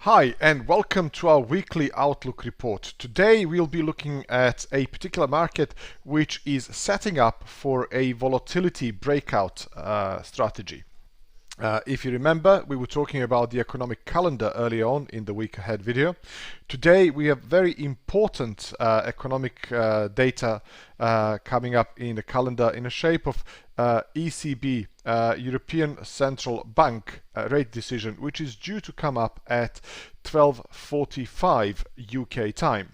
Hi and welcome to our weekly Outlook report. Today we'll be looking at a particular market which is setting up for a volatility breakout strategy. If you remember, we were talking about the economic calendar earlier on in the week ahead video. Today we have very important economic data coming up in the calendar in the shape of ECB, European Central Bank rate decision, which is due to come up at 12:45 UK time.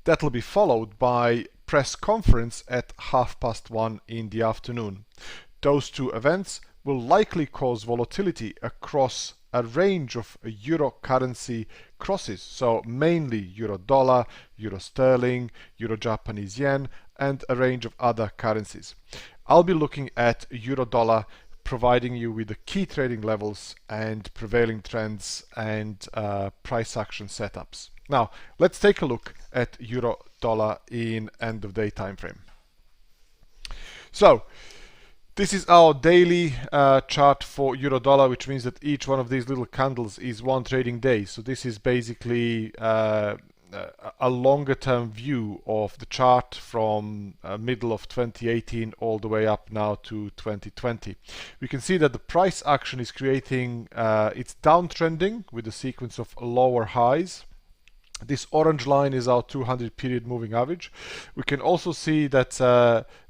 That will be followed by press conference at 1:30 in the afternoon. Those two events will likely cause volatility across a range of euro currency crosses, so mainly euro dollar, euro sterling, euro Japanese yen, and a range of other currencies. I'll be looking at euro dollar, providing you with the key trading levels and prevailing trends and price action setups. Now, let's take a look at euro dollar in end of day time frame. So, this is our daily chart for euro dollar, which means that each one of these little candles is one trading day. So this is basically a longer term view of the chart from middle of 2018 all the way up now to 2020. We can see that the price action is creating, it's downtrending with a sequence of lower highs. This orange line is our 200 period moving average. We can also see that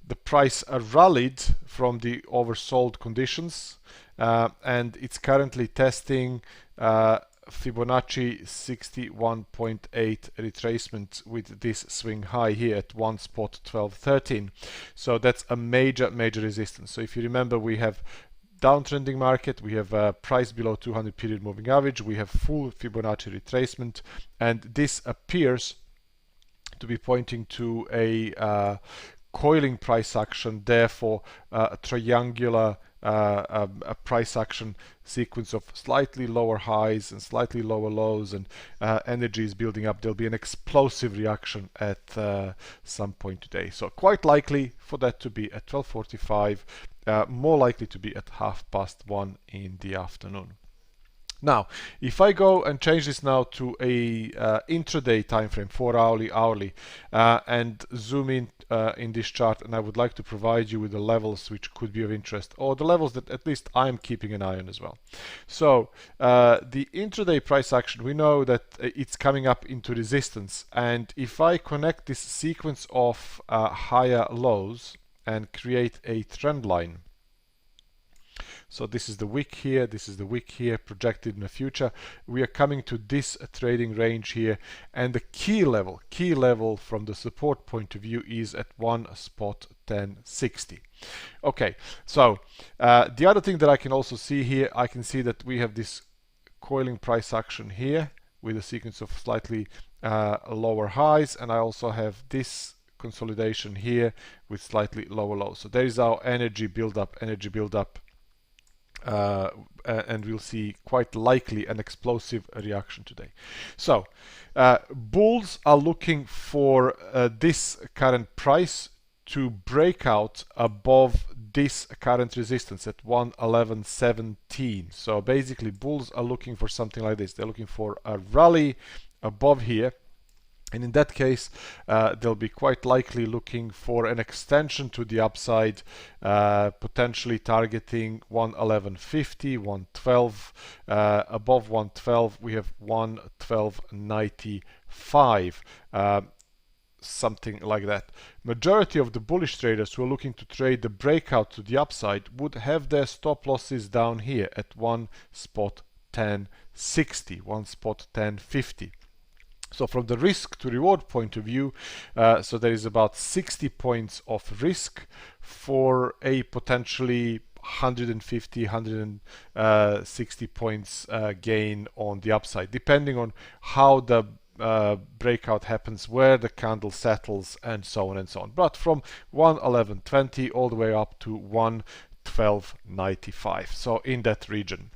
the price rallied from the oversold conditions and it's currently testing Fibonacci 61.8 retracement with this swing high here at 1.1213. So that's a major resistance. So if you remember, we have downtrending market, we have price below 200 period moving average, we have full Fibonacci retracement, and this appears to be pointing to a coiling price action, therefore a triangular a price action sequence of slightly lower highs and slightly lower lows, and energy is building up. There'll be an explosive reaction at some point today. So quite likely for that to be at 12:45, more likely to be at 1:30 in the afternoon. Now, if I go and change this now to a intraday time frame, 4 hourly, and zoom in this chart, and I would like to provide you with the levels which could be of interest, or the levels that at least I'm keeping an eye on as well. So the intraday price action, we know that it's coming up into resistance, and if I connect this sequence of higher lows and create a trend line, so this is the wick here, this is the wick here projected in the future. We are coming to this trading range here, and the key level from the support point of view is at 1.1060. Okay, so the other thing that I can also see here, I can see that we have this coiling price action here with a sequence of slightly lower highs, and I also have this consolidation here with slightly lower lows. So there is our energy build up, and we'll see quite likely an explosive reaction today. So bulls are looking for this current price to break out above this current resistance at 111.17. So basically bulls are looking for something like this. They're looking for a rally above here, and in that case they'll be quite likely looking for an extension to the upside, potentially targeting 111.50, 112. Above 112 we have 112.95, something like that. Majority of the bullish traders who are looking to trade the breakout to the upside would have their stop losses down here at 1.1060, 1.1050. So from the risk to reward point of view, so there is about 60 points of risk for a potentially 150, 160 points gain on the upside, depending on how the breakout happens, where the candle settles, and so on and so on. But from 111.20 all the way up to 112.95, so in that region.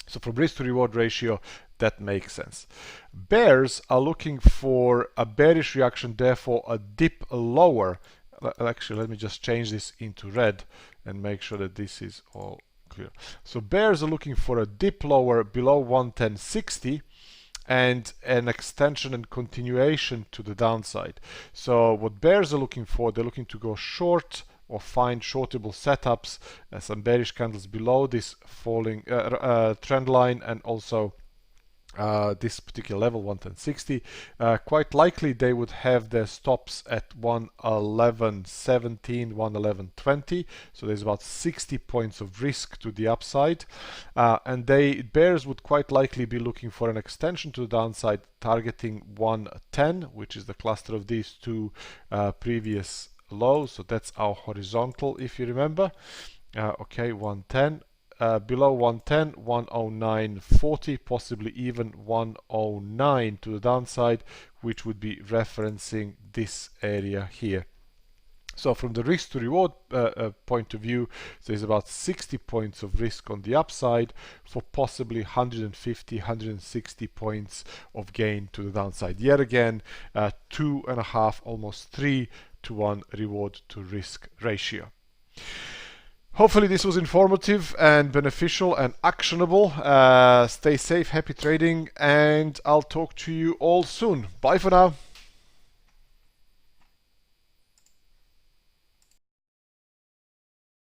So from risk to reward ratio, that makes sense. Bears are looking for a bearish reaction, therefore a dip lower. Actually, let me just change this into red and make sure that this is all unclear. So bears are looking for a dip lower below 110.60 and an extension and continuation to the downside. So what bears are looking for, they're looking to go short or find shortable setups, some bearish candles below this falling trend line, and also this particular level 110.60. Quite likely they would have their stops at 111.17, 111.20, so there's about 60 points of risk to the upside, and bears would quite likely be looking for an extension to the downside targeting 110, which is the cluster of these two previous lows. So that's our horizontal, if you remember. Okay, 110. Below 110, 109.40, possibly even 109 to the downside, which would be referencing this area here. So from the risk to reward point of view, there's about 60 points of risk on the upside for possibly 150, 160 points of gain to the downside. Yet again, 2.5, almost 3 to 1 reward to risk ratio. Hopefully this was informative and beneficial and actionable. Stay safe, happy trading, and I'll talk to you all soon. Bye for now.